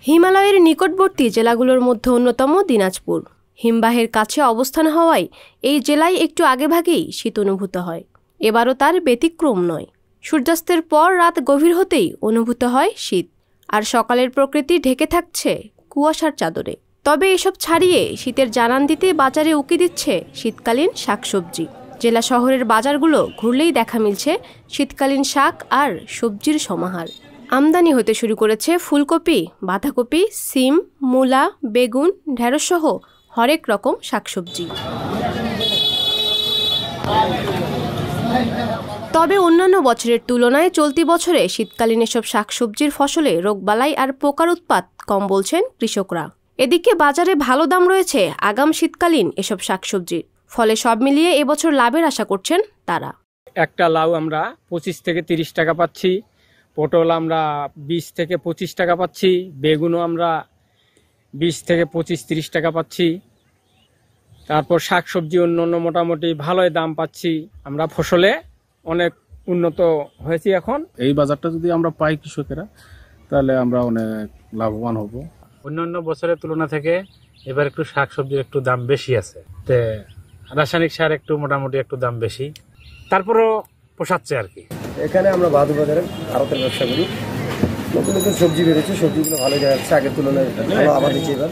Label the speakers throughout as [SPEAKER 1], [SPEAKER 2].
[SPEAKER 1] হিমালয়ের নিকটবর্তী জেলাগুলোর মধ্যে অন্যতম দিনাজপুর। হিমবাহের কাছে অবস্থান হওয়ায় এই জেলায় একটু আগেভাগেই শীত অনুভূত হয়। এবারও তার ব্যতিক্রম নয়। সূর্যাস্তের পর রাত গভীর হতেই অনুভূত হয় শীত, আর সকালের প্রকৃতি ঢেকে থাকছে কুয়াশার চাদরে। তবে এসব ছাড়িয়ে শীতের জানান দিতে বাজারে উকি দিচ্ছে শীতকালীন শাকসবজি। জেলা শহরের বাজারগুলো ঘুরলেই দেখা মিলছে শীতকালীন শাক আর সবজির সমাহার। আমদানি হতে শুরু করেছে ফুলকপি, বাঁধাকপি, সিম, মূলা, বেগুন, ঢেঁড়সসহ হরেক রকম শাকসবজি। তবে অন্যান্য বছরের তুলনায় চলতি বছরে শীতকালীন এসব শাকসবজির ফসলে রোগবালাই আর পোকার উৎপাত কম বলছেন কৃষকরা। এদিকে বাজারে ভালো দাম রয়েছে আগাম শীতকালীন এসব শাকসবজির। ফলে সব মিলিয়ে এবছর লাভের আশা করছেন তারা।
[SPEAKER 2] একটা লাউ আমরা 25 থেকে 30 টাকা পাচ্ছি, পটল আমরা 20 থেকে 25 টাকা পাচ্ছি, বেগুনও আমরা 20 থেকে 25-30 টাকা পাচ্ছি। তারপর শাকসবজি অন্য মোটামুটি ভালোই দাম পাচ্ছি। আমরা ফসলে অনেক উন্নত হয়েছি। এখন
[SPEAKER 3] এই বাজারটা যদি আমরা পাই কৃষকেরা, তাহলে আমরা অনেক লাভবান হব।
[SPEAKER 4] অন্যান্য বছরের তুলনা থেকে এবার একটু শাকসবজির একটু দাম বেশি আছে, রাসায়নিক সার একটু মোটামুটি একটু দাম বেশি, তারপরও পোষাচ্ছে আর কি।
[SPEAKER 5] এখানে আমরা বাদু বাজারে আড়তের ব্যবসা করি। নতুন নতুন সবজি বেরোচ্ছে, সবজিগুলো ভালো যাচ্ছে, আগের তুলনায় ভালো আবাদ হচ্ছে। এবার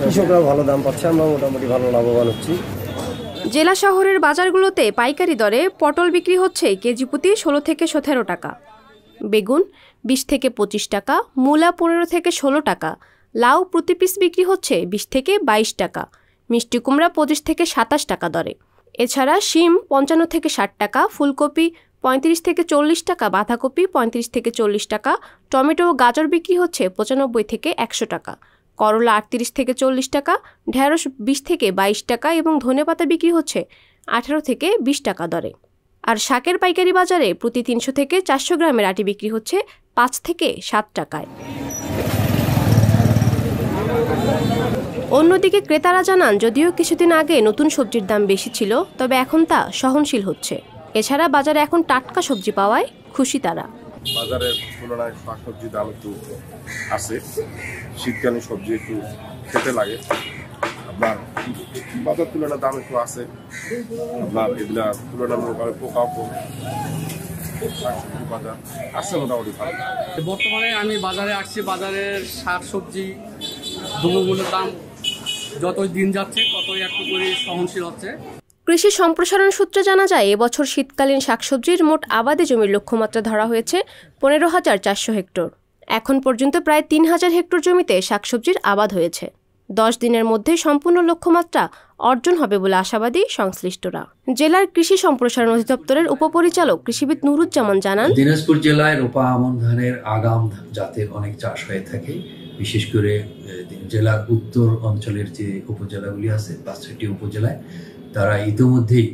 [SPEAKER 5] কৃষকরা ভালো দাম পাচ্ছে, আমরা মোটামুটি ভালো লাভবান হচ্ছি।
[SPEAKER 1] জেলা শহরের বাজারগুলোতে পাইকারি দরে পটল বিক্রি হচ্ছে কেজি প্রতি 16 থেকে 17 টাকা, বেগুন 20 থেকে 25 টাকা, মূলা 15 থেকে 16 টাকা, লাউ প্রতি পিস বিক্রি হচ্ছে 20 থেকে 22 টাকা, মিষ্টি কুমড়া 25 থেকে 27 টাকা দরে। এছাড়া শিম 55 থেকে 60 টাকা, ফুলকপি 35 থেকে 40 টাকা, বাঁধাকপি 35 থেকে 40 টাকা, টমেটো ও গাজর বিক্রি হচ্ছে 95 থেকে 100 টাকা, করলা 38 থেকে 40 টাকা, ঢেঁড়স 20 থেকে 22 টাকা এবং ধনেপাতা বিক্রি হচ্ছে 18 থেকে 20 টাকা দরে। আর শাকের পাইকারি বাজারে প্রতি 300 থেকে 400 গ্রামের আটি বিক্রি হচ্ছে 5 থেকে 7 টাকায়। অন্যদিকে ক্রেতারা জানান, যদিও কিছুদিন আগে নতুন সবজির দাম বেশি ছিল, তবে এখন তা সহনশীল হচ্ছে। এছাড়া বাজারে এখন টাটকা সবজি পাওয়ায় খুশি তারা।
[SPEAKER 6] বাজারের তুলনায় শাকসবজির দাম একটু আছে, শীতকালীন সবজি একটু খেতে লাগে। আপনার বাজার তুলনায় দাম একটু আছে, আপনার এগুলা তুলনামূলকভাবে পোকাও কম। শাকসবজি বাজার আছে মোটামুটি ভালো।
[SPEAKER 7] বর্তমানে আমি বাজারে আসছি, বাজারের শাকসবজি দ্রব্যমূল্যের দাম যতই দিন যাচ্ছে ততই একটু করে সহনশীল হচ্ছে।
[SPEAKER 1] কৃষি সম্প্রসারণ সূত্রে জানা যায়, এবছর শীতকালীন শাকসবজির মোট আবাদে জমির লক্ষ্যমাত্রা ধরা হয়েছে 15,400 হেক্টর। এখন পর্যন্ত প্রায় 3,000 হেক্টর জমিতে শাকসবজির আবাদ হয়েছে। 10 দিনের মধ্যে সম্পূর্ণ লক্ষ্যমাত্রা অর্জন হবে বলে আশাবাদী সংশ্লিষ্টরা। জেলার কৃষি সম্প্রসারণ অধিদপ্তরের উপপরিচালক কৃষিবিদ নুরুজ্জামান জানান,
[SPEAKER 8] দিনাজপুর জেলায় রোপা আমন ধানের আগাম জাতের অনেক চাষ হয়ে থাকে। বিশেষ করে জেলার উত্তর অঞ্চলের যে উপজেলাগুলি আছে, 5টি উপজেলায়, তারা ইতিমধ্যেই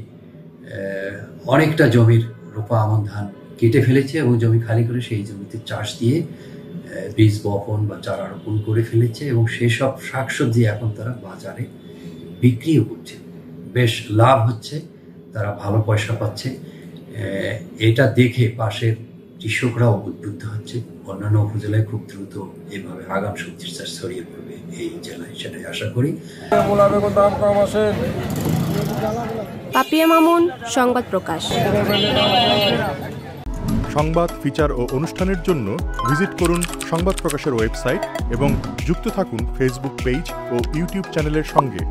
[SPEAKER 8] অনেকটা জমির রোপা আমন ধান কেটে ফেলেছে এবং জমি খালি করে সেই জমিতে চাষ দিয়ে বীজ বপন বা চারা রোপণ করে ফেলেছে এবং সেসব শাকসবজি এখন তারা বাজারে বিক্রিও করছে। বেশ লাভ হচ্ছে, তারা ভালো পয়সা পাচ্ছে। এটা দেখে পাশের কৃষকরাও উদ্বুদ্ধ হচ্ছে। অন্যান্য উপজেলায় খুব দ্রুত এভাবে আগাম সবজির চাষ ছড়িয়ে পড়বে এই জেলায়, সেটাই আশা করি।
[SPEAKER 1] পাপিয়া মামুন, সংবাদ প্রকাশ।
[SPEAKER 9] সংবাদ, ফিচার ও অনুষ্ঠানের জন্য ভিজিট করুন সংবাদ প্রকাশের ওয়েবসাইট এবং যুক্ত থাকুন ফেসবুক পেজ ও ইউটিউব চ্যানেলের সঙ্গে।